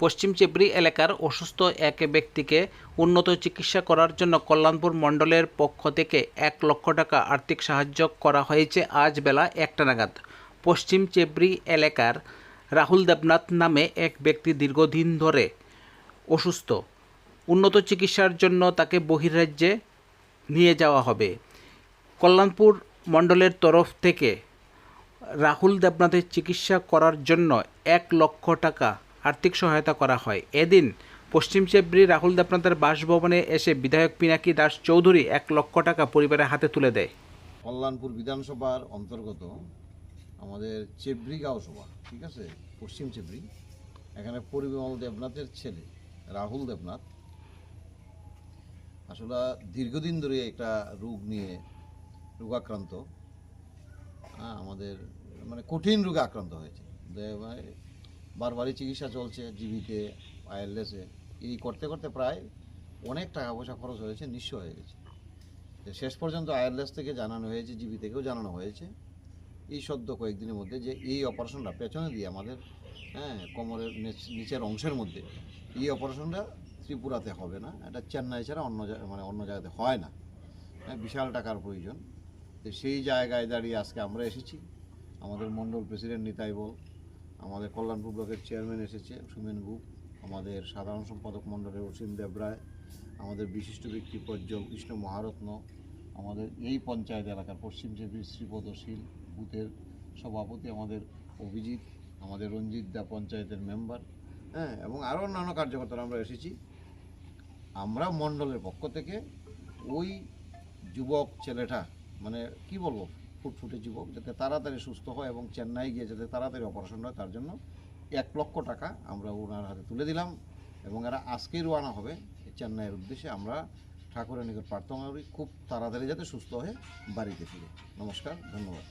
পশ্চিম চেবরি এলাকার অসুস্থ এক ব্যক্তিকে উন্নত চিকিৎসা করার জন্য কল্যাণপুর মণ্ডলের পক্ষ থেকে 1 লক্ষ টাকা আর্থিক সাহায্য করা হয়েছে আজ বেলা 1টা নাগাদ। পশ্চিম চেবরি এলাকার রাহুল দেবনাথ নামে এক ব্যক্তি দীর্ঘদিন ধরে অসুস্থ। উন্নত চিকিৎসার জন্য তাকে বহির্রাজ্যে নিয়ে যাওয়া হবে। কল্যাণপুর মণ্ডলের তরফ থেকে রাহুল দেবনাথের চিকিৎসা করার জন্য 1 লক্ষ টাকা আর্থিক সহায়তা করা হয়। এদিন পশ্চিম চেবরি রাহুল দেবনাথের বাসভবনে এসে বিধায়ক পিনাকি দাস চৌধুরী 1 লক্ষ টাকা পরিবারের হাতে তুলে দেয়। কল্যাণপুর বিধানসভার অন্তর্গত আমাদের চেবরি গাঁও সভা, ঠিক আছে, পশ্চিম চেবরি, এখানে পরিমল দেবনাথের ছেলে রাহুল দেবনাথ আসলে দীর্ঘদিন ধরে একটা রোগাক্রান্ত, আমাদের মানে কঠিন রোগে আক্রান্ত হয়েছে। বারবারই চিকিৎসা চলছে, জিবিতে, আইএলএসে, এই করতে করতে প্রায় অনেক টাকা পয়সা খরচ হয়েছে, নিঃস্ব হয়ে গেছে। শেষ পর্যন্ত আইএলএস থেকে জানানো হয়েছে, জিবি থেকেও জানানো হয়েছে এই সদ্য কয়েকদিনের মধ্যে যে এই অপারেশনটা পেছনে দিয়ে আমাদের কোমরের নিচের অংশের মধ্যে এই অপারেশনটা ত্রিপুরাতে হবে না, এটা চেন্নাই ছাড়া অন্য জায়গাতে হয় না, বিশাল টাকার প্রয়োজন। তো সেই জায়গায় দাঁড়িয়ে আজকে আমরা এসেছি, আমাদের মণ্ডল প্রেসিডেন্ট নিতাই বল, আমাদের কল্যাণপুর ব্লকের চেয়ারম্যান এসেছে সুমেন গুপ, আমাদের সাধারণ সম্পাদক মণ্ডলের অসীম দেবরায়, আমাদের বিশিষ্ট ব্যক্তি প্রজ্জ্বল কৃষ্ণ মহারত্ন, আমাদের এই পঞ্চায়েত এলাকার পশ্চিম চেবরি শ্রীপদশীল বুথের সভাপতি আমাদের অভিজিৎ, আমাদের রঞ্জিত দা পঞ্চায়েতের মেম্বার, এবং আরও অন্যান্য কার্যকর্তারা আমরা এসেছি। আমরা মণ্ডলের পক্ষ থেকে ওই যুবক ছেলেটা, মানে কি বলবো, ফুটফুটে যুবক, যাতে তাড়াতাড়ি সুস্থ হয় এবং চেন্নাই গিয়ে যাতে তাড়াতাড়ি অপারেশন হয়, তার জন্য 1 লক্ষ টাকা আমরা ওনার হাতে তুলে দিলাম এবং এরা আজকেই রওনা হবে চেন্নাইয়ের উদ্দেশ্যে। আমরা ঠাকুরের নিকট প্রার্থনা করি খুব তাড়াতাড়ি যাতে সুস্থ হয়ে বাড়িতে ফিরে। নমস্কার, ধন্যবাদ।